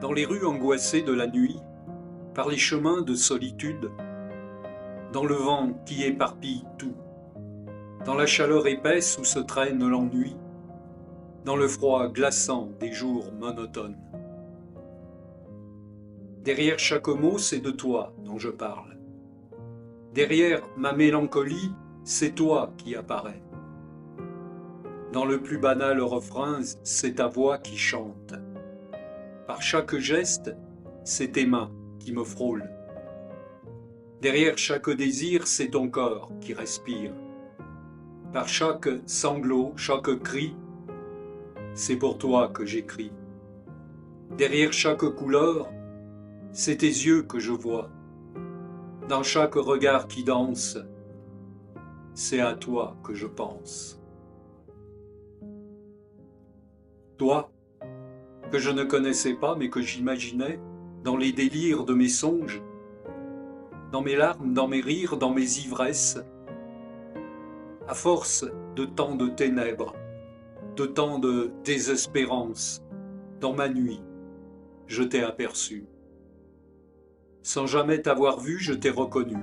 Dans les rues angoissées de la nuit, par les chemins de solitude, dans le vent qui éparpille tout, dans la chaleur épaisse où se traîne l'ennui, dans le froid glaçant des jours monotones. Derrière chaque mot, c'est de toi dont je parle. Derrière ma mélancolie, c'est toi qui apparaît. Dans le plus banal refrain, c'est ta voix qui chante. Par chaque geste, c'est tes mains qui me frôlent. Derrière chaque désir, c'est ton corps qui respire. Par chaque sanglot, chaque cri, c'est pour toi que j'écris. Derrière chaque couleur, c'est tes yeux que je vois. Dans chaque regard qui danse, c'est à toi que je pense. Toi, que je ne connaissais pas mais que j'imaginais dans les délires de mes songes, dans mes larmes, dans mes rires, dans mes ivresses, à force de tant de ténèbres, de tant de désespérance, dans ma nuit, je t'ai aperçu. Sans jamais t'avoir vu, je t'ai reconnu.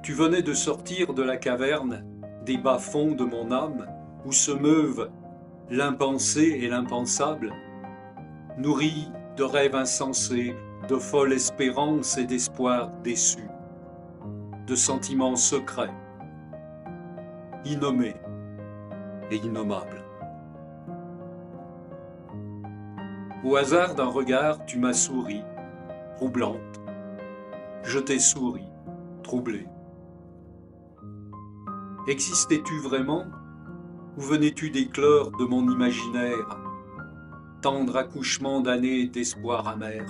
Tu venais de sortir de la caverne, des bas-fonds de mon âme, où se meuvent l'impensé et l'impensable, nourris de rêves insensés, de folles espérances et d'espoirs déçus, de sentiments secrets, innommés et innommables. Au hasard d'un regard, tu m'as souri, troublante. Je t'ai souri, troublé. Existais-tu vraiment, ou venais-tu d'éclore de mon imaginaire, tendre accouchement d'années d'espoir amer?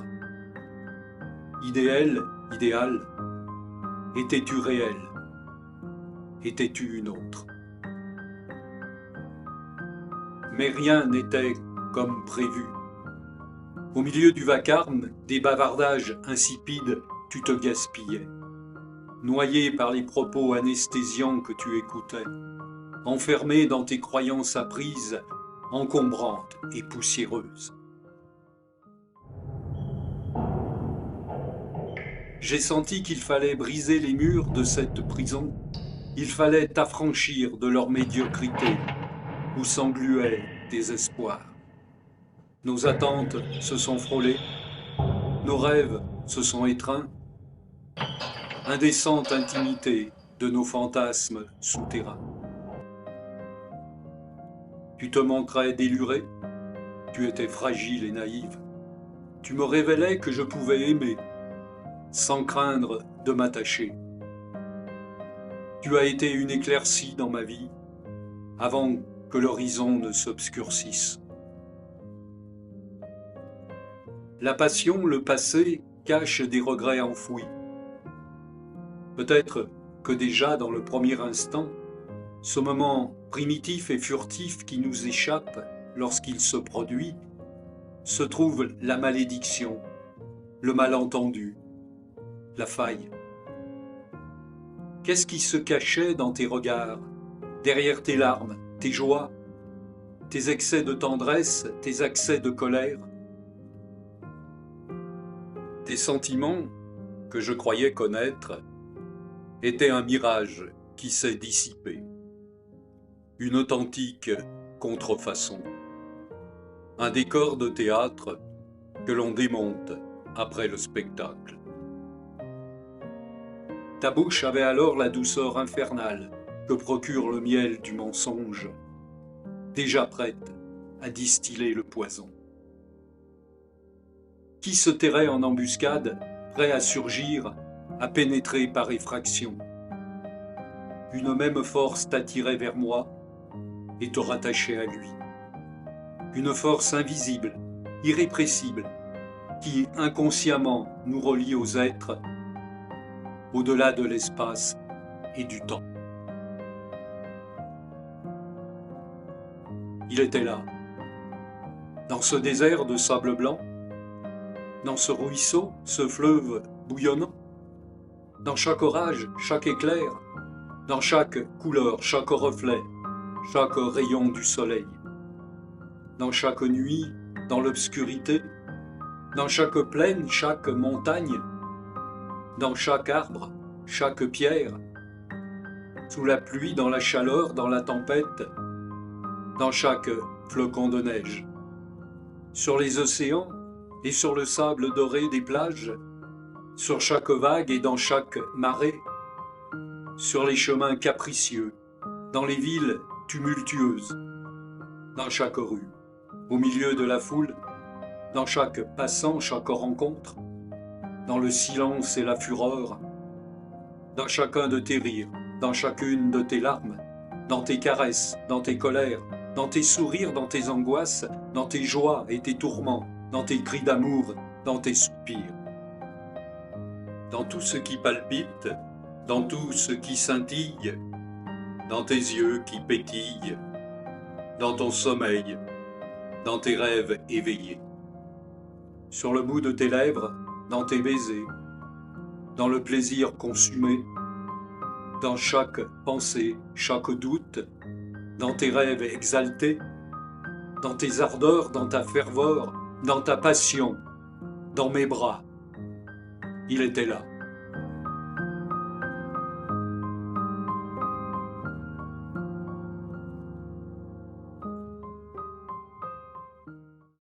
Idéal, idéal, étais-tu réel? Étais-tu une autre? Mais rien n'était comme prévu. Au milieu du vacarme, des bavardages insipides, tu te gaspillais, noyé par les propos anesthésiants que tu écoutais, enfermé dans tes croyances apprises, encombrantes et poussiéreuses. J'ai senti qu'il fallait briser les murs de cette prison, il fallait t'affranchir de leur médiocrité, où s'engluaient tes espoirs. Nos attentes se sont frôlées, nos rêves se sont étreints, indécente intimité de nos fantasmes souterrains. Tu te manquerais déluré, tu étais fragile et naïve, tu me révélais que je pouvais aimer, sans craindre de m'attacher. Tu as été une éclaircie dans ma vie, avant que l'horizon ne s'obscurcisse. La passion, le passé, cache des regrets enfouis. Peut-être que déjà dans le premier instant, ce moment primitif et furtif qui nous échappe lorsqu'il se produit, se trouve la malédiction, le malentendu, la faille. Qu'est-ce qui se cachait dans tes regards, derrière tes larmes, tes joies, tes excès de tendresse, tes accès de colère? Tes sentiments, que je croyais connaître, étaient un mirage qui s'est dissipé, une authentique contrefaçon, un décor de théâtre que l'on démonte après le spectacle. Ta bouche avait alors la douceur infernale que procure le miel du mensonge, déjà prête à distiller le poison. Qui se tairait en embuscade, prêt à surgir, à pénétrer par effraction? Une même force t'attirait vers moi et te rattachait à lui. Une force invisible, irrépressible, qui inconsciemment nous relie aux êtres au-delà de l'espace et du temps. Il était là, dans ce désert de sable blanc, dans ce ruisseau, ce fleuve bouillonnant, dans chaque orage, chaque éclair, dans chaque couleur, chaque reflet, chaque rayon du soleil, dans chaque nuit, dans l'obscurité, dans chaque plaine, chaque montagne, dans chaque arbre, chaque pierre, sous la pluie, dans la chaleur, dans la tempête, dans chaque flocon de neige, sur les océans et sur le sable doré des plages, sur chaque vague et dans chaque marée, sur les chemins capricieux, dans les villes tumultueuses, dans chaque rue, au milieu de la foule, dans chaque passant, chaque rencontre, dans le silence et la fureur, dans chacun de tes rires, dans chacune de tes larmes, dans tes caresses, dans tes colères, dans tes sourires, dans tes angoisses, dans tes joies et tes tourments, dans tes cris d'amour, dans tes soupirs. Dans tout ce qui palpite, dans tout ce qui scintille, dans tes yeux qui pétillent, dans ton sommeil, dans tes rêves éveillés, sur le bout de tes lèvres, dans tes baisers, dans le plaisir consumé, dans chaque pensée, chaque doute, dans tes rêves exaltés, dans tes ardeurs, dans ta ferveur, dans ta passion, dans mes bras. Il était là.